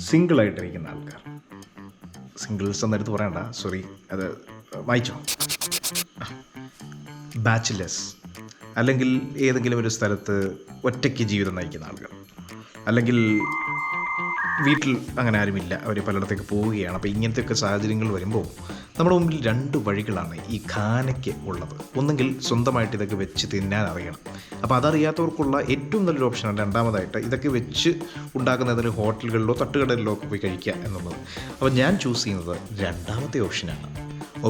സിംഗിളായിട്ടിരിക്കുന്ന ആൾക്കാർ, സിംഗിൾസ് എന്നെടുത്ത് പറയണ്ട, സോറി, അത് വായിച്ചോ. ബാച്ചിലേഴ്സ്, അല്ലെങ്കിൽ ഏതെങ്കിലും ഒരു സ്ഥലത്ത് ഒറ്റയ്ക്ക് ജീവിതം നയിക്കുന്ന ആളുകൾ, അല്ലെങ്കിൽ വീട്ടിൽ അങ്ങനെ ആരുമില്ല, അവർ പലയിടത്തേക്ക് പോവുകയാണ്. അപ്പോൾ ഇങ്ങനത്തെയൊക്കെ സാഹചര്യങ്ങൾ വരുമ്പോൾ നമ്മുടെ മുമ്പിൽ രണ്ട് വഴികളാണ് ഈ ഖാനയ്ക്ക് ഉള്ളത്. ഒന്നെങ്കിൽ സ്വന്തമായിട്ട് ഇതൊക്കെ വെച്ച് തിന്നാൻ അറിയണം. അപ്പോൾ അതറിയാത്തവർക്കുള്ള ഏറ്റവും നല്ലൊരു ഓപ്ഷനാണ് രണ്ടാമതായിട്ട് ഇതൊക്കെ വെച്ച് ഉണ്ടാക്കുന്നതിന് ഹോട്ടലുകളിലോ തട്ടുകടലിലോ ഒക്കെ പോയി കഴിക്കുക എന്നുള്ളത്. അപ്പോൾ ഞാൻ ചൂസ് ചെയ്യുന്നത് രണ്ടാമത്തെ ഓപ്ഷനാണ്,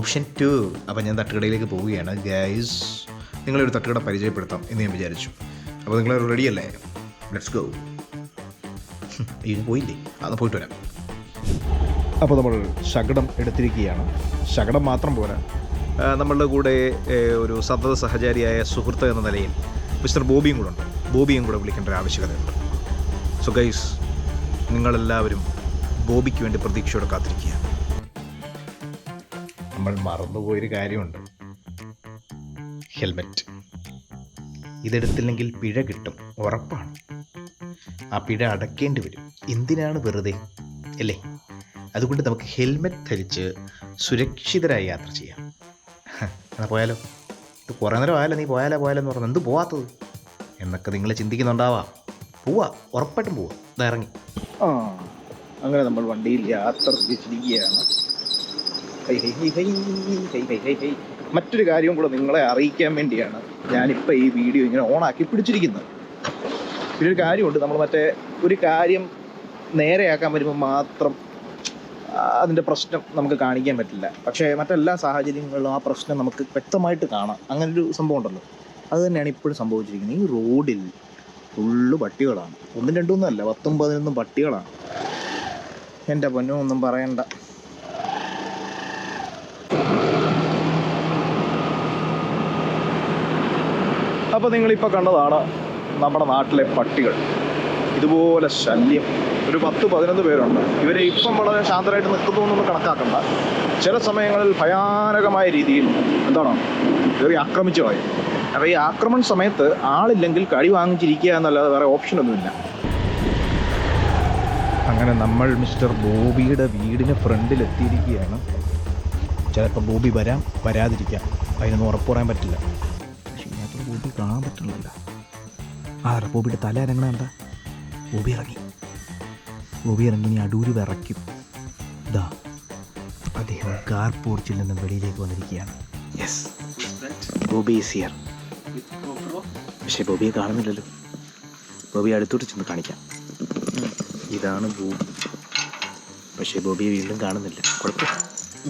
ഓപ്ഷൻ 2. അപ്പോൾ ഞാൻ തട്ടുകടയിലേക്ക് പോവുകയാണ്. ഗൈസ്, നിങ്ങളൊരു തട്ടുകട പരിചയപ്പെടുത്താം എന്ന് ഞാൻ വിചാരിച്ചു. അപ്പോൾ നിങ്ങൾ റെഡിയല്ലേ? Let's go. ഇതിന് പോയില്ലേ? അത് പോയിട്ട് വരാം. അപ്പോൾ നമ്മൾ ശകടം എടുത്തിരിക്കുകയാണ്. ശകടം മാത്രം പോരാ, നമ്മളുടെ കൂടെ ഒരു സതത സഹചാരിയായ സുഹൃത്ത് എന്ന നിലയിൽ മിസ്റ്റർ ബോബിയും കൂടെ ഉണ്ട്. ബോബിയും കൂടെ വിളിക്കേണ്ട ഒരു ആവശ്യകതയുണ്ട്. സോ ഗൈസ്, നിങ്ങളെല്ലാവരും ബോബിക്ക് വേണ്ടി പ്രതീക്ഷയോടെ കാത്തിരിക്കുക. നമ്മൾ മറന്നുപോയൊരു കാര്യമുണ്ട്, ഹെൽമെറ്റ്. ഇതെടുത്തില്ലെങ്കിൽ പിഴ കിട്ടും, ഉറപ്പാണ്. ആ പിഴ അടയ്ക്കേണ്ടി വരും. എന്തിനാണ് വെറുതെ, അല്ലേ? അതുകൊണ്ട് നമുക്ക് ഹെൽമെറ്റ് ധരിച്ച് സുരക്ഷിതരായി യാത്ര ചെയ്യാം. എന്നാൽ പോയാലോ? ഇത് കുറേ നേരം ആയാലോ നീ പോയാലോ എന്ന് പറഞ്ഞു, എന്ത് പോവാത്തത് എന്നൊക്കെ നിങ്ങൾ ചിന്തിക്കുന്നുണ്ടാവാം. പോവാ, ഉറപ്പായിട്ടും പോവാ. ഇത് ഇറങ്ങി. അങ്ങനെ നമ്മൾ വണ്ടിയിൽ യാത്ര തിരിച്ചിരിക്കുകയാണ്. മറ്റൊരു കാര്യം കൂടെ നിങ്ങളെ അറിയിക്കാൻ വേണ്ടിയാണ് ഞാനിപ്പോൾ ഈ വീഡിയോ ഇങ്ങനെ ഓണാക്കി പിടിച്ചിരിക്കുന്നത്. പിന്നെ ഒരു കാര്യമുണ്ട്, നമ്മൾ മറ്റേ ഒരു കാര്യം നേരെയാക്കാൻ വരുമ്പോൾ മാത്രം അതിൻ്റെ പ്രശ്നം നമുക്ക് കാണിക്കാൻ പറ്റില്ല. പക്ഷേ മറ്റെല്ലാ സാഹചര്യങ്ങളിലും ആ പ്രശ്നം നമുക്ക് വ്യക്തമായിട്ട് കാണാം. അങ്ങനൊരു സംഭവം ഉണ്ടല്ലോ, അത് തന്നെയാണ് ഇപ്പോഴും സംഭവിച്ചിരിക്കുന്നത്. ഈ റോഡിൽ ഫുള്ള് പട്ടികളാണ്. 1, 2 ഒന്നുമല്ല, 10, 11 പട്ടികളാണ്. എൻ്റെ പൊന്നോ, ഒന്നും പറയണ്ട. അപ്പോൾ നിങ്ങളിപ്പോൾ കണ്ടതാണ് നമ്മുടെ നാട്ടിലെ പട്ടികൾ. ഇതുപോലെ ശല്യം ഒരു 10-11 പേരുണ്ട്. ഇവരെ ഇപ്പം വളരെ ശാന്തരായിട്ട് നിൽക്കുന്നു എന്നൊന്നും കണക്കാക്കണ്ട. ചില സമയങ്ങളിൽ ഭയാനകമായ രീതിയിൽ കയറി ആക്രമിച്ചു കളയും. അപ്പോൾ ഈ ആക്രമണ സമയത്ത് ആളില്ലെങ്കിൽ കടി വാങ്ങിച്ചിരിക്കുക എന്നല്ലാതെ വേറെ ഓപ്ഷനൊന്നുമില്ല. അങ്ങനെ നമ്മൾ മിസ്റ്റർ ബോബിയുടെ വീടിന് ഫ്രണ്ടിലെത്തിയിരിക്കുകയാണ്. ചിലപ്പോൾ ബോബി വരാം, വരാതിരിക്കാം, അതിനൊന്നും ഉറപ്പ് പറയാൻ പറ്റില്ല. പക്ഷേ ഇതിനകത്ത് ബോബി കാണാൻ പറ്റുന്നില്ല. ബോബിയുടെ തല ഇറങ്ങണ എന്താ? ബോബി ഇറങ്ങി ഇനി അടൂര് വിറയ്ക്കും. ഇതാ അദ്ദേഹം കാർ പോർച്ചിൽ നിന്ന് വെളിയിലേക്ക് വന്നിരിക്കുകയാണ്. Yes, Bobby is here. പക്ഷേ ബോബിയെ കാണുന്നില്ലല്ലോ. ബോബി അടുത്തോട്ട് ചെന്ന് കാണിക്കാം. ഇതാണ് ബോബി. പക്ഷേ ബോബിയെ വീണ്ടും കാണുന്നില്ല. കുഴപ്പമില്ല.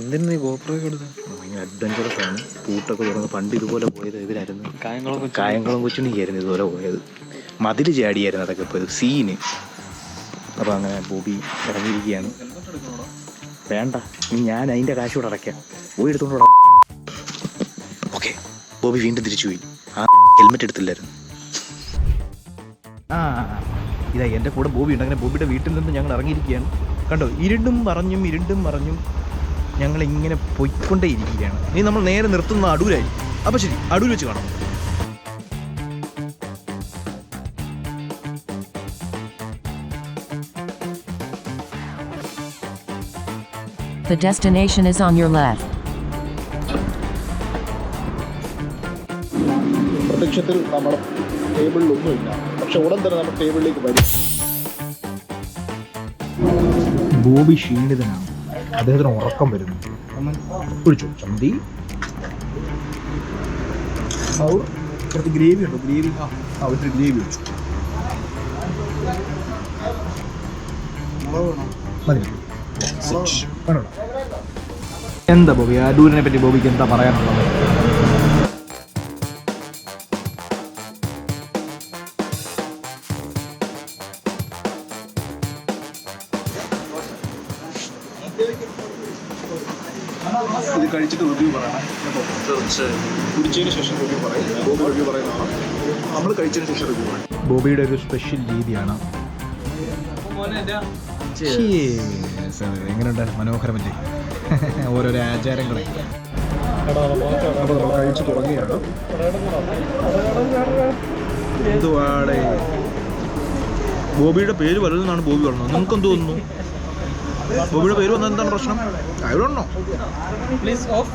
എന്തിനു നീ ഗോപ്രോയൊക്കെ എടുത്തത്? ഭയങ്കര അഡ്വഞ്ചറസ് ആണ്. പൂട്ടൊക്കെ തുറന്ന് പണ്ട് ഇതുപോലെ പോയത് ഇവരായിരുന്നു. കായംകുളം കൊച്ചുണിക്കായിരുന്നു ഇതുപോലെ പോയത്. മതിൽ ചാടിയായിരുന്നു അതൊക്കെ പോയത്, സീന്. അപ്പോൾ അങ്ങനെ ബോബി ഇറങ്ങിയിരിക്കുകയാണ്. വേണ്ട, ഞാൻ അതിൻ്റെ കാശ് കൂടെ അടയ്ക്കാം. പോയി എടുത്തോണ്ട്. ഓക്കെ, ബോബി വീണ്ടും തിരിച്ചുപോയി. ആ ഹെൽമെറ്റ് എടുത്തില്ലായിരുന്നു. ഇതാ എൻ്റെ കൂടെ ബോബി ഉണ്ട്. അങ്ങനെ ബോബിയുടെ വീട്ടിൽ നിന്ന് ഞങ്ങൾ ഇറങ്ങിയിരിക്കുകയാണ്. കണ്ടോ, ഇരുണ്ടും മറഞ്ഞും ഞങ്ങളിങ്ങനെ പൊയ്ക്കൊണ്ടേ ഇരിക്കുകയാണ്. ഇനി നമ്മൾ നേരെ നിർത്തുന്ന അടൂരായിരിക്കും. അപ്പോൾ ശരി, അടൂർ വെച്ച് കാണാം. The destination is on your left. പ്രത്യക്ഷത്തിൽ നമ്മുടെ ടേബിളിലൊന്നുമില്ല, പക്ഷെ ഉടൻ തന്നെ നമ്മുടെ ടേബിളിലേക്ക് വരും. ബോബി ക്ഷീണിതനാണ്. അദ്ദേഹത്തിന് ഉറക്കം വരുന്നു. കുഴിച്ചു ചന്തി. കുറച്ച് ഗ്രേവി ഉണ്ടോ? ഒത്തിരി ഗ്രേവി വെച്ചു. എന്താ ബോബി, അടൂരിനെ പറ്റി ബോബിക്ക് എന്താ പറയാനുള്ളത്? ഇത് കഴിച്ചിട്ട് റിവ്യൂ പറയണം. കുടിച്ചതിന് ശേഷം റിവ്യൂ പറയും. ബോബി റിവ്യൂ പറയുന്നതാണ്. നമ്മൾ കഴിച്ചതിന് ശേഷം റിവ്യൂ പറയും. ബോബിയുടെ ഒരു സ്പെഷ്യൽ രീതിയാണ്. എങ്ങനെയുണ്ട്? മനോഹരമല്ലേ? ഓരോരോ ആചാരങ്ങളെ. അപ്പോൾ നമ്മൾ കഴിച്ച് തുടങ്ങിയാണ്. എന്തുവാടെ? ബോബിയുടെ പേര് വലുതെന്നാണ് ബോബി പറഞ്ഞത്. നിങ്ങൾക്ക് എന്ത് തോന്നുന്നു? ബോബിയുടെ പേര് വന്നത് എന്താണ് പ്രശ്നം? I don't know. Please off.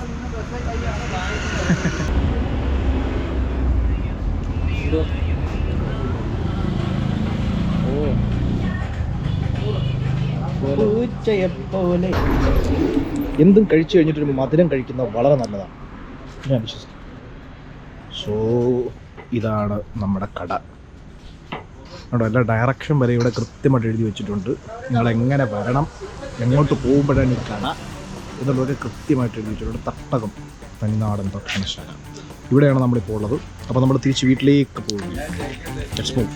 പൂച്ചയെപ്പോലെ എന്തും കഴിച്ചു കഴിഞ്ഞിട്ടൊരു മധുരം കഴിക്കുന്നത് വളരെ നല്ലതാണ്, ഞാൻ വിശ്വസിക്കുന്നു. സോ ഇതാണ് നമ്മുടെ കട. അവിടെ എല്ലാ ഡയറക്ഷൻ വരെ ഇവിടെ കൃത്യമായിട്ട് എഴുതി വെച്ചിട്ടുണ്ട്. നിങ്ങൾ എങ്ങനെ വരണം, എങ്ങോട്ട് പോകുമ്പോഴാണ് ഈ കട എന്നുള്ളതൊക്കെ കൃത്യമായിട്ട് എഴുതി വെച്ചിട്ടുണ്ട്. തട്ടകം തനിനാടൻ ഭക്ഷണശാല ഇവിടെയാണ് നമ്മളിപ്പോൾ ഉള്ളത്. അപ്പോൾ നമ്മൾ തിരിച്ച് വീട്ടിലേക്ക് പോകുന്നു. Let's move.